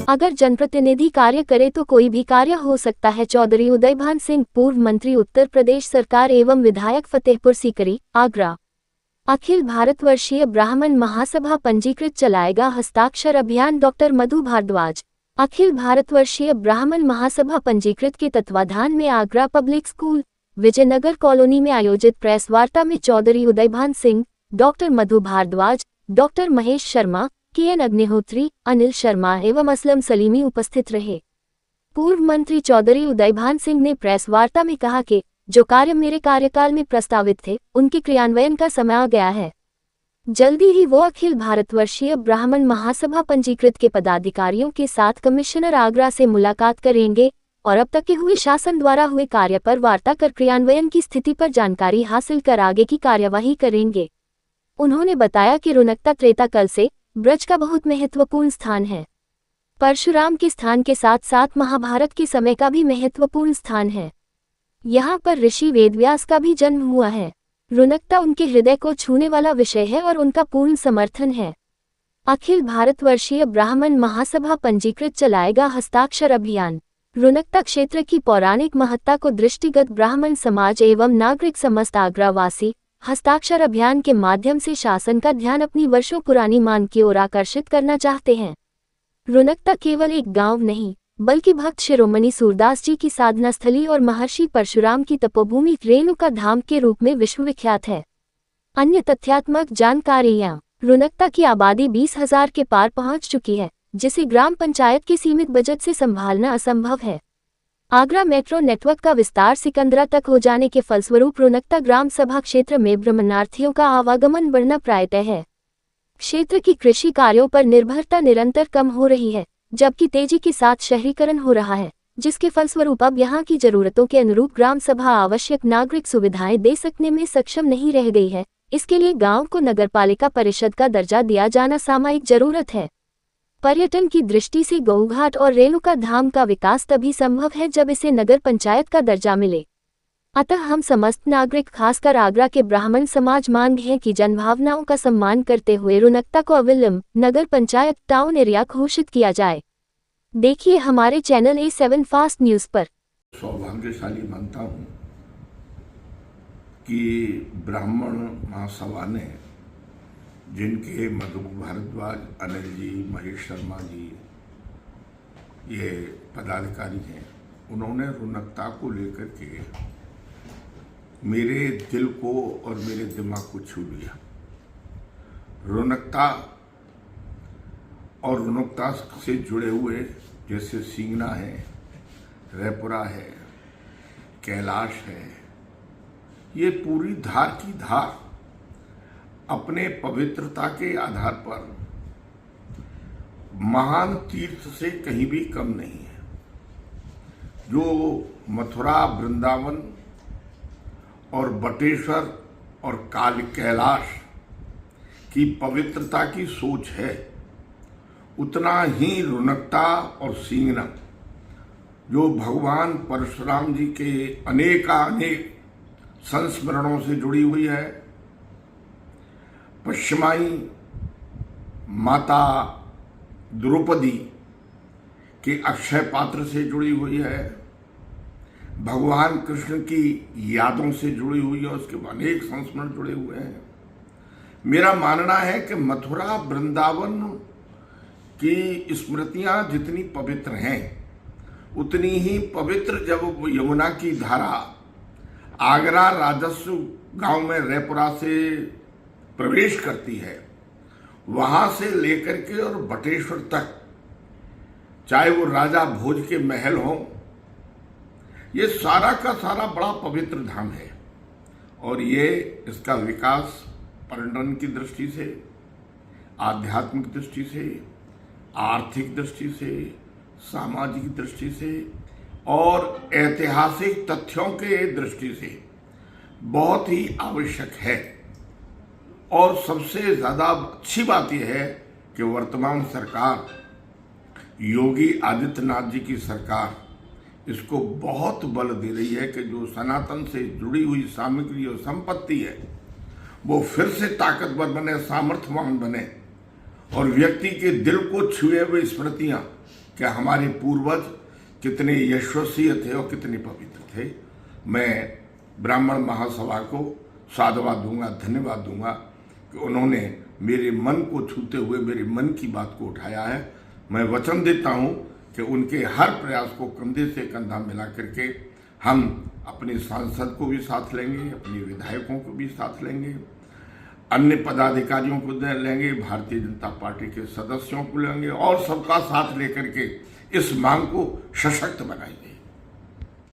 अगर जनप्रतिनिधि कार्य करे तो कोई भी कार्य हो सकता है। चौधरी उदयभान सिंह, पूर्व मंत्री, उत्तर प्रदेश सरकार एवं विधायक, फतेहपुर सीकरी, आगरा। अखिल भारतवर्षीय ब्राह्मण महासभा पंजीकृत चलाएगा हस्ताक्षर अभियान। डॉक्टर मधु भारद्वाज। अखिल भारतवर्षीय ब्राह्मण महासभा पंजीकृत के तत्वाधान में Agra public school, Vijaynagar colony में आयोजित प्रेस वार्ता में Chaudhary Udaybhan Singh, doctor Madhu Bhardwaj, doctor Mahesh Sharma, K N. Agnihotri, Anil Sharma एवं असलम सलीमी उपस्थित रहे। पूर्व मंत्री चौधरी उदयभान सिंह ने प्रेस वार्ता में कहा कि जो कार्य मेरे कार्यकाल में प्रस्तावित थे, उनके क्रियान्वयन का समय आ गया है। जल्दी ही वो अखिल भारतवर्षीय ब्राह्मण महासभा पंजीकृत के पदाधिकारियों के साथ कमिश्नर आगरा से मुलाकात करेंगे और अब तक के हुए शासन द्वारा हुए कार्य पर वार्ता कर क्रियान्वयन की स्थिति पर जानकारी हासिल कर आगे की कार्यवाही करेंगे। उन्होंने बताया कि रुनकता त्रेता कल से ब्रज का बहुत महत्वपूर्ण स्थान है। परशुराम के स्थान के साथ साथ महाभारत के समय का भी महत्वपूर्ण स्थान है। यहाँ पर ऋषि वेदव्यास का भी जन्म हुआ है। रुनकता उनके हृदय को छूने वाला विषय है और उनका पूर्ण समर्थन है। अखिल भारतवर्षीय ब्राह्मण महासभा पंजीकृत चलाएगा हस्ताक्षर अभियान। रुनकता क्षेत्र की पौराणिक महत्ता को दृष्टिगत ब्राह्मण समाज एवं नागरिक समस्त आगरावासी हस्ताक्षर अभियान के माध्यम से शासन का ध्यान अपनी वर्षों पुरानी मांग की ओर आकर्षित करना चाहते हैं। रुनकता केवल एक गांव नहीं, बल्कि भक्त शिरोमणि सूरदास जी की साधना स्थली और महर्षि परशुराम की तपोभूमि रेणुका धाम के रूप में विश्वविख्यात है। अन्य तथ्यात्मक जानकारियां। रुनकता की आबादी 20,000 के पार पहुंच चुकी है, जिसे ग्राम पंचायत के सीमित बजट से संभालना असंभव है। आगरा मेट्रो नेटवर्क का विस्तार सिकंदरा तक हो जाने के फलस्वरूप रुनकता ग्राम सभा क्षेत्र में भ्रमणार्थियों का आवागमन बढ़ना प्रायतः है। क्षेत्र की कृषि कार्यों पर निर्भरता निरंतर कम हो रही है, जबकि तेजी के साथ शहरीकरण हो रहा है, जिसके फलस्वरूप अब यहाँ की जरूरतों के अनुरूप ग्राम सभा आवश्यक नागरिक सुविधाएं दे सकने में सक्षम नहीं रह गई है। इसके लिए गांव को नगरपालिका परिषद का दर्जा दिया जाना सामयिक जरूरत है। पर्यटन की दृष्टि से गौघाट और रेणुका धाम का विकास तभी संभव है जब इसे नगर पंचायत का दर्जा मिले। अतः हम समस्त नागरिक, खासकर आगरा के ब्राह्मण समाज, मांग है कि जनभावनाओं का सम्मान करते हुए रुनकता को अविलंब नगर पंचायत टाउन एरिया घोषित किया जाए। देखिए हमारे चैनल A7 फास्ट न्यूज पर। सौभाग्यशाली मानता हूँ कि ब्राह्मण महासभा ने, जिनके मधु भारद्वाज, अनिल जी, महेश शर्मा जी ये पदाधिकारी हैं, उन्होंने रुनकता को लेकर के मेरे दिल को और मेरे दिमाग को छू लिया। रुनकता और रुनकता से जुड़े हुए जैसे सींगना है, रैपुरा है, कैलाश है, ये पूरी धार की धार अपने पवित्रता के आधार पर महान तीर्थ से कहीं भी कम नहीं है। जो मथुरा, वृंदावन और बटेश्वर और काल कैलाश की पवित्रता की सोच है, उतना ही रुनकता और सींगना, जो भगवान परशुराम जी के अनेक संस्मरणों से जुड़ी हुई है, पश्चिमाई माता द्रौपदी के अक्षय पात्र से जुड़ी हुई है, भगवान कृष्ण की यादों से जुड़ी हुई है, उसके अनेक संस्मरण जुड़े हुए हैं। मेरा मानना है कि मथुरा, वृंदावन की स्मृतियां जितनी पवित्र हैं, उतनी ही पवित्र जब यमुना की धारा आगरा राजस्व गांव में रैपुरा से प्रवेश करती है, वहां से लेकर के और बटेश्वर तक, चाहे वो राजा भोज के महल हों, ये सारा का सारा बड़ा पवित्र धाम है। और ये इसका विकास पर्यटन की दृष्टि से, आध्यात्मिक दृष्टि से, आर्थिक दृष्टि से, सामाजिक दृष्टि से और ऐतिहासिक तथ्यों के दृष्टि से बहुत ही आवश्यक है। और सबसे ज़्यादा अच्छी बात यह है कि वर्तमान सरकार, योगी आदित्यनाथ जी की सरकार, इसको बहुत बल दे रही है कि जो सनातन से जुड़ी हुई सामग्री और संपत्ति है, वो फिर से ताकतवर बने, सामर्थ्यवान बने और व्यक्ति के दिल को छुए हुए स्मृतियाँ कि हमारे पूर्वज कितने यशस्वी थे और कितने पवित्र थे। मैं ब्राह्मण महासभा को साधुवाद दूंगा, धन्यवाद दूंगा कि उन्होंने मेरे मन को छूते हुए मेरे मन की बात को उठाया है। मैं वचन देता हूं कि उनके हर प्रयास को कंधे से कंधा मिला करके हम अपने सांसद को भी साथ लेंगे, अपने विधायकों को भी साथ लेंगे, अन्य पदाधिकारियों को लेंगे, भारतीय जनता पार्टी के सदस्यों को लेंगे और सबका साथ लेकर के इस मांग को सशक्त बनाएंगे।